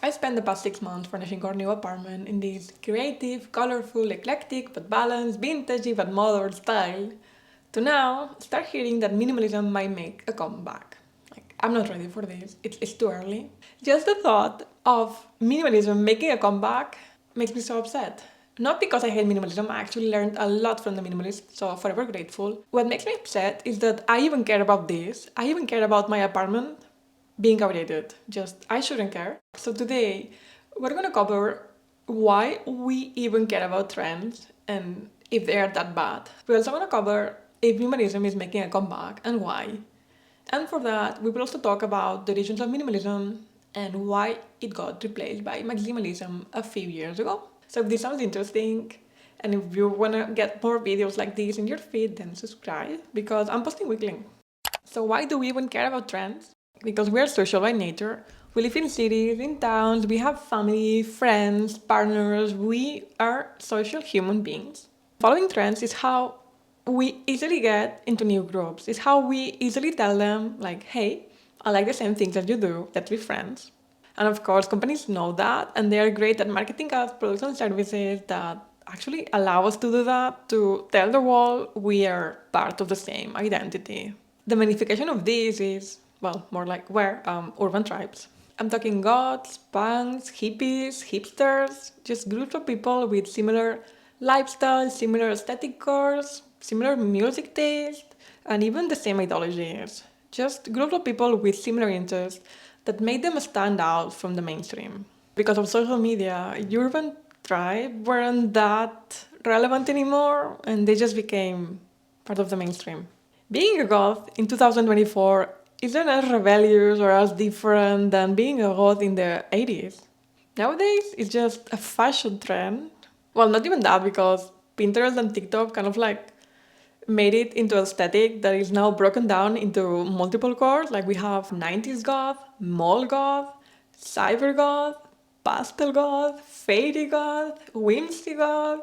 I spent the past 6 months furnishing our new apartment in this creative, colorful, eclectic but balanced, vintagey but modern style, to now start hearing that minimalism might make a comeback. Like, I'm not ready for this, it's too early. Just the thought of minimalism making a comeback makes me so upset. Not because I hate minimalism, I actually learned a lot from the minimalists, so forever grateful. What makes me upset is that I even care about this. I even care about my apartment being outdated. Just, I shouldn't care. So today, we're gonna cover why we even care about trends and if they are that bad. We also wanna cover if minimalism is making a comeback and why. And for that, we will also talk about the origins of minimalism and why it got replaced by maximalism a few years ago. So if this sounds interesting, and if you wanna get more videos like this in your feed, then subscribe because I'm posting weekly. So why do we even care about trends? Because we are social by nature. We live in cities, in towns, we have family, friends, partners. We are social human beings. Following trends is how we easily get into new groups. It's how we easily tell them, like, hey, I like the same things that you do, let's be friends. And of course, companies know that, and they are great at marketing us products and services that actually allow us to do that, to tell the world we are part of the same identity. The magnification of this is, well, more like urban tribes. I'm talking goths, punks, hippies, hipsters, just groups of people with similar lifestyles, similar aesthetic cores, similar music taste, and even the same ideologies. Just groups of people with similar interests that made them stand out from the mainstream. Because of social media, urban tribe weren't that relevant anymore, and they just became part of the mainstream. Being a goth in 2024 isn't as rebellious or as different than being a goth in the 80s. Nowadays, it's just a fashion trend. Well, not even that, because Pinterest and TikTok kind of like made it into an aesthetic that is now broken down into multiple cores. Like we have 90s goth, mall goth, cyber goth, pastel goth, fairy goth, whimsy goth.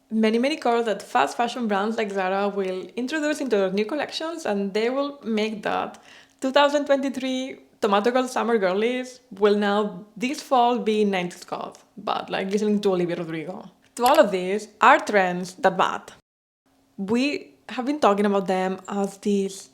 Many cores that fast fashion brands like Zara will introduce into their new collections, and they will make that 2023 tomato gold summer girlies will now this fall be 90s goth, but like listening to Olivia Rodrigo. To all of these are trends that bad. We have been talking about them as this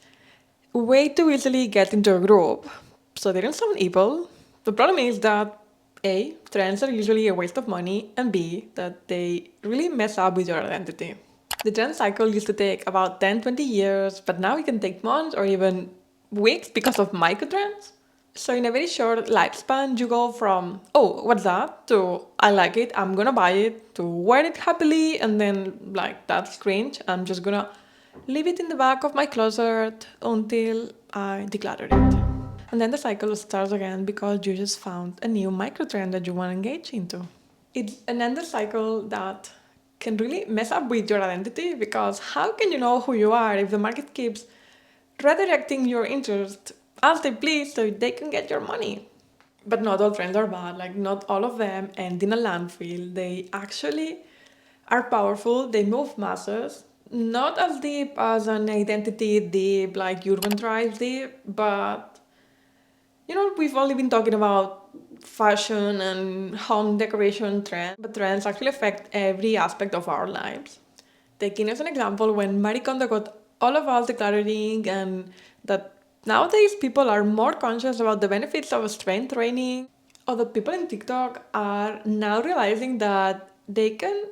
way to easily get into a group, so they don't sound evil. The problem is that A, trends are usually a waste of money, and B, that they really mess up with your identity. The trend cycle used to take about 10-20 years, but now it can take months or even weeks because of microtrends. So in a very short lifespan, you go from, oh, what's that, to I like it, I'm gonna buy it, to wear it happily, and then like, that's cringe, I'm just gonna leave it in the back of my closet until I declutter it. And then the cycle starts again because you just found a new microtrend that you want to engage into. It's an endless cycle that can really mess up with your identity, because how can you know who you are if the market keeps redirecting your interest as they please so they can get your money? But not all trends are bad, like not all of them end in a landfill. They actually are powerful, they move masses, not as deep as an identity deep like urban tribes deep, but we've only been talking about fashion and home decoration trends, but trends actually affect every aspect of our lives. Taking as an example, when Marie Kondo got all of us decluttering, and that nowadays people are more conscious about the benefits of strength training, or the people in TikTok are now realizing that they can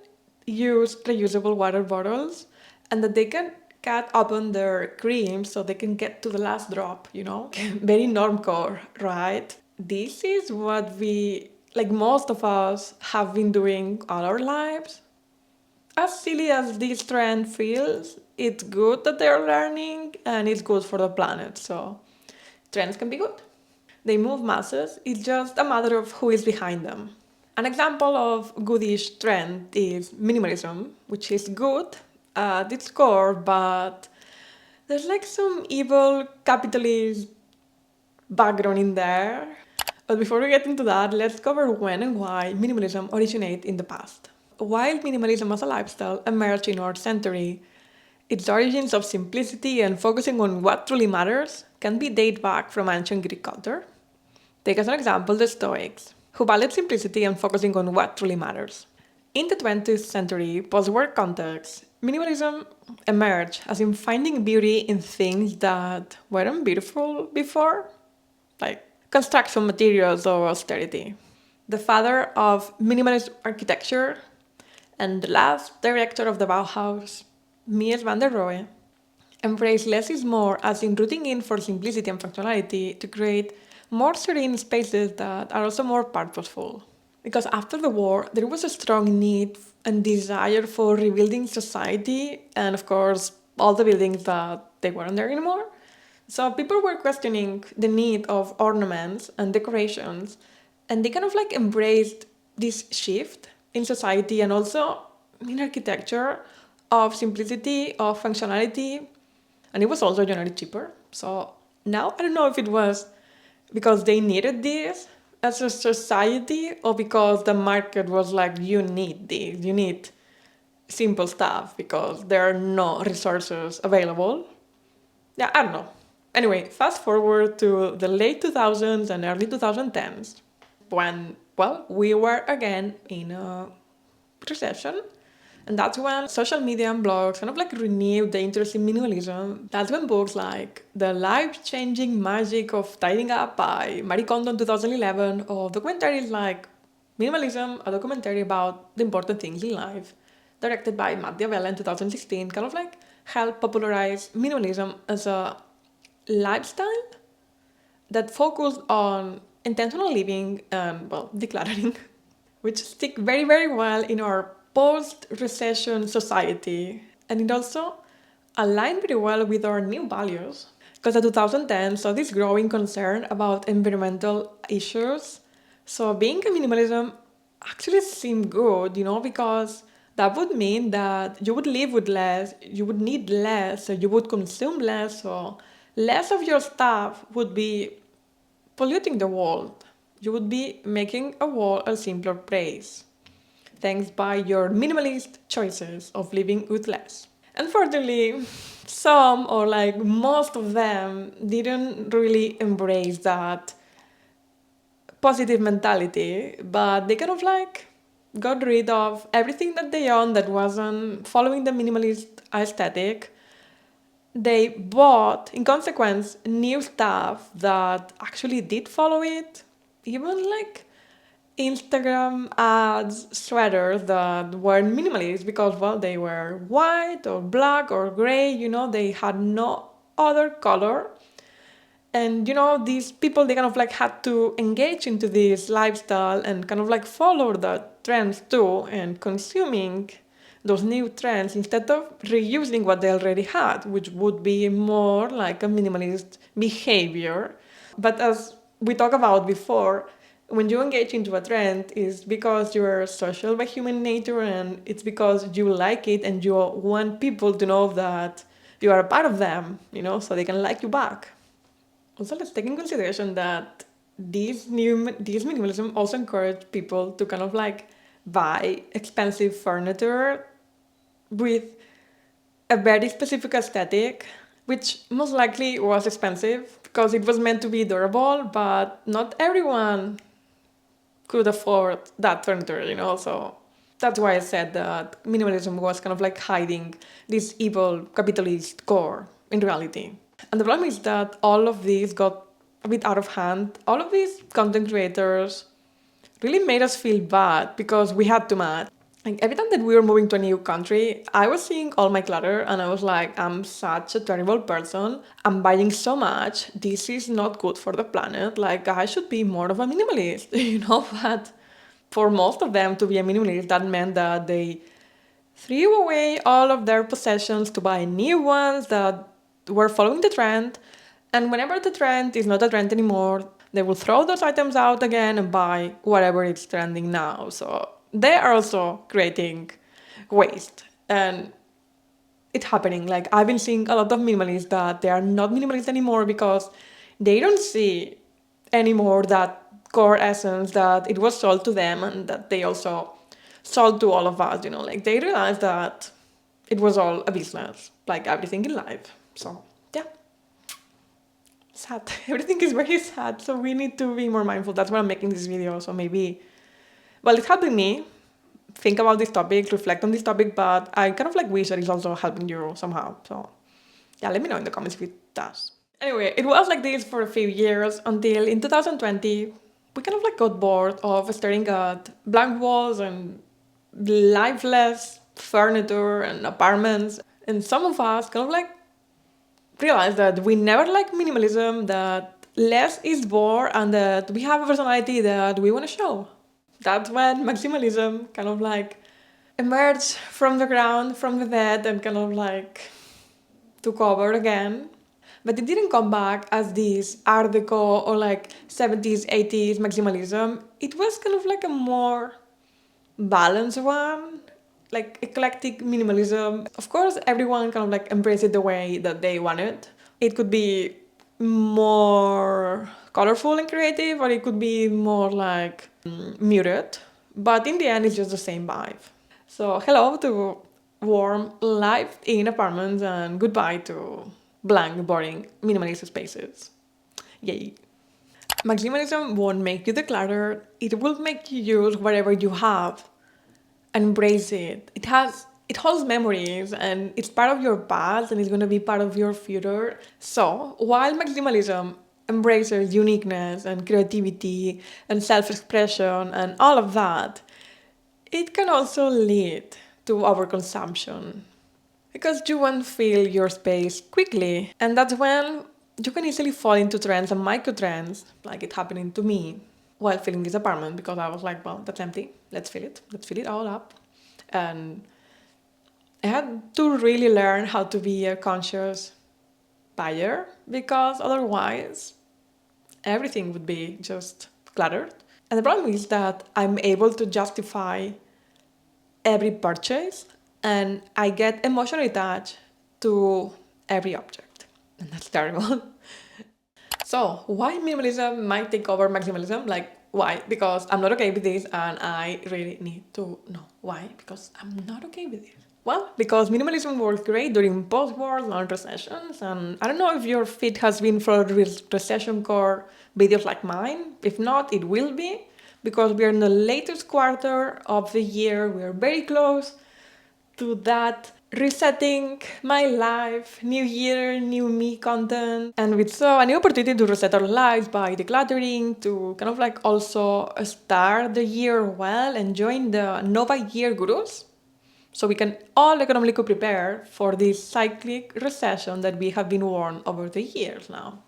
use reusable water bottles and that they can cut open their cream so they can get to the last drop. Very normcore, right? This is what like most of us have been doing all our lives. As silly as this trend feels, it's good that they're learning and it's good for the planet, so trends can be good. They move masses, it's just a matter of who is behind them. An example of goodish trend is minimalism, which is good at its core, but there's like some evil capitalist background in there. But before we get into that, let's cover when and why minimalism originated in the past. While minimalism as a lifestyle emerged in our century, its origins of simplicity and focusing on what truly matters can be dated back from ancient Greek culture. Take as an example the Stoics. who valued simplicity and focusing on what truly matters. In the 20th century post-war context, minimalism emerged as in finding beauty in things that weren't beautiful before, like construction materials or austerity. The father of minimalist architecture and the last director of the Bauhaus, Mies van der Rohe, embraced less is more as in rooting in for simplicity and functionality to create more serene spaces that are also more purposeful. Because after the war, there was a strong need and desire for rebuilding society, and of course, all the buildings that they weren't there anymore. So people were questioning the need of ornaments and decorations, and they kind of like embraced this shift in society and also in architecture of simplicity, of functionality, and it was also generally cheaper. So now I don't know if it was because they needed this as a society or because the market was like, you need this, you need simple stuff because there are no resources available. Yeah, I don't know. Anyway, fast forward to the late 2000s and early 2010s when, well, we were again in a recession. And that's when social media and blogs kind of like renewed the interest in minimalism. That's when books like The Life-Changing Magic of Tidying Up by Marie Kondo in 2011 or documentaries like Minimalism, a documentary about the important things in life, directed by Matt Diavella in 2016, kind of like helped popularize minimalism as a lifestyle that focused on intentional living and, well, decluttering, which stick very, very well in our post-recession society. And it also aligned very well with our new values. Because in 2010 saw this growing concern about environmental issues. So being a minimalism actually seemed good, because that would mean that you would live with less, you would need less, so you would consume less, so less of your stuff would be polluting the world. You would be making a world a simpler place, thanks by your minimalist choices of living with less. Unfortunately, some or like most of them didn't really embrace that positive mentality, but they kind of like got rid of everything that they owned that wasn't following the minimalist aesthetic. They bought, in consequence, new stuff that actually did follow it. Even like Instagram ads, sweaters that weren't minimalist because, well, they were white or black or gray, they had no other color. And, these people, they kind of like had to engage into this lifestyle and kind of like follow the trends too and consuming those new trends instead of reusing what they already had, which would be more like a minimalist behavior. But as we talked about before, when you engage into a trend, it's because you're social by human nature and it's because you like it and you want people to know that you are a part of them, so they can like you back. Also, let's take in consideration that these minimalism also encourage people to kind of like buy expensive furniture with a very specific aesthetic, which most likely was expensive because it was meant to be durable, but not everyone could afford that furniture, so that's why I said that minimalism was kind of like hiding this evil capitalist core in reality. And the problem is that all of these got a bit out of hand. All of these content creators really made us feel bad because we had too much. Like every time that we were moving to a new country, I was seeing all my clutter and I was like, I'm such a terrible person. I'm buying so much. This is not good for the planet. Like I should be more of a minimalist, but for most of them to be a minimalist, that meant that they threw away all of their possessions to buy new ones that were following the trend. And whenever the trend is not a trend anymore, they will throw those items out again and buy whatever is trending now. So they are also creating waste. And it's happening. Like I've been seeing a lot of minimalists that they are not minimalist anymore because they don't see anymore that core essence that it was sold to them and that they also sold to all of us, like they realized that it was all a business, like everything in life. So yeah. sad. Everything is very sad, so we need to be more mindful. That's why I'm making this video. So maybe, well, it's helping me think about this topic, reflect on this topic, but I kind of like wish that it's also helping you somehow. So yeah, let me know in the comments if it does. Anyway, it was like this for a few years until in 2020, we kind of like got bored of staring at blank walls and lifeless furniture and apartments. And some of us kind of like realized that we never like minimalism, that less is more, and that we have a personality that we want to show. That's when maximalism kind of like emerged from the ground, from the dead, and kind of like took over again. But it didn't come back as this Art Deco or like 70s, 80s maximalism. It was kind of like a more balanced one, like eclectic minimalism. Of course, everyone kind of like embraced it the way that they wanted. It could be more colorful and creative, or it could be more like muted. But in the end, it's just the same vibe. So hello to warm, lived-in apartments, and goodbye to blank, boring, minimalist spaces. Yay. Maximalism won't make you declutter. It will make you use whatever you have. Embrace it. It holds memories, and it's part of your past, and it's going to be part of your future. So while maximalism embraces uniqueness and creativity and self-expression and all of that, it can also lead to overconsumption, because you won't fill your space quickly, and that's when you can easily fall into trends and micro-trends, like it happening to me while filling this apartment, because I was like, well, that's empty, let's fill it all up. And I had to really learn how to be a conscious buyer, because otherwise everything would be just cluttered. And the problem is that I'm able to justify every purchase, and I get emotionally attached to every object. And that's terrible. So why minimalism might take over maximalism? Like, why? Because I'm not okay with this, and I really need to know why. Because I'm not okay with this. Well, because minimalism works great during post-war long recessions, and I don't know if your feed has been for recession core videos like mine. If not, it will be, because we are in the latest quarter of the year. We are very close to that resetting my life, new year, new me content. And we saw a new opportunity to reset our lives by decluttering, to kind of like also start the year well and join the Nova Year gurus. So we can all economically prepare for this cyclic recession that we have been warned over the years now.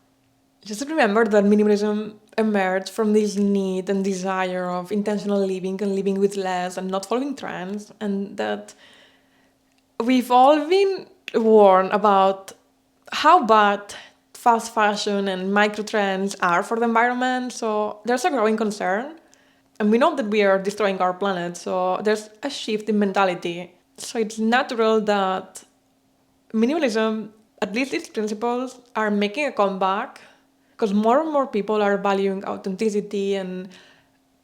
Just remember that minimalism emerged from this need and desire of intentional living and living with less and not following trends, and that we've all been warned about how bad fast fashion and micro trends are for the environment. So there's a growing concern, and we know that we are destroying our planet, so there's a shift in mentality. So it's natural that minimalism, at least its principles, are making a comeback, because more and more people are valuing authenticity and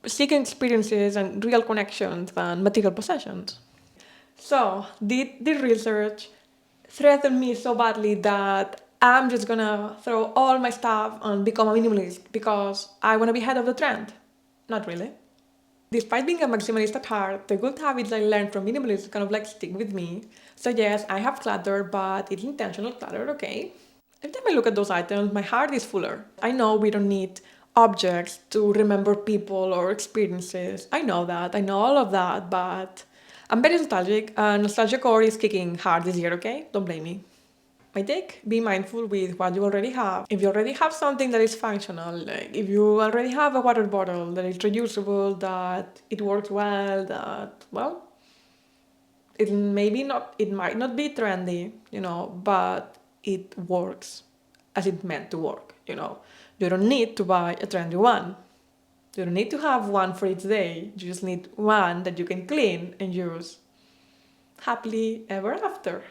seeking experiences and real connections than material possessions. So the research threatened me so badly that I'm just gonna throw all my stuff and become a minimalist because I want to be ahead of the trend. Not really. Despite being a maximalist at heart, the good habits I learned from minimalism kind of like stick with me. So yes, I have clutter, but it's intentional clutter, okay? Every time I look at those items, my heart is fuller. I know we don't need objects to remember people or experiences. I know all of that, but I'm very nostalgic, and nostalgia core is kicking hard this year, okay? Don't blame me. My take, be mindful with what you already have. If you already have something that is functional, like if you already have a water bottle that is reusable, that it works well, that, well, it might not be trendy, but it works as it meant to work, You don't need to buy a trendy one. You don't need to have one for each day. You just need one that you can clean and use happily ever after.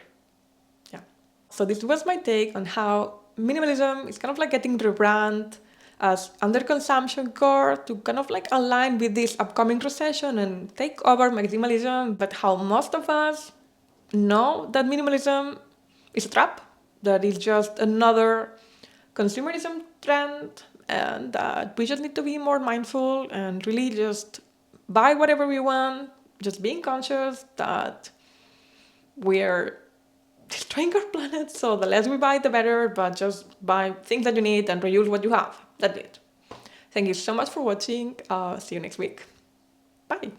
Yeah. So this was my take on how minimalism is kind of like getting rebranded as underconsumption core to kind of like align with this upcoming recession and take over maximalism, but how most of us know that minimalism is a trap, that is just another consumerism trend, and that we just need to be more mindful and really just buy whatever we want, just being conscious that we're destroying our planet, so the less we buy, the better, but just buy things that you need and reuse what you have. That's it. Thank you so much for watching. See you next week. Bye.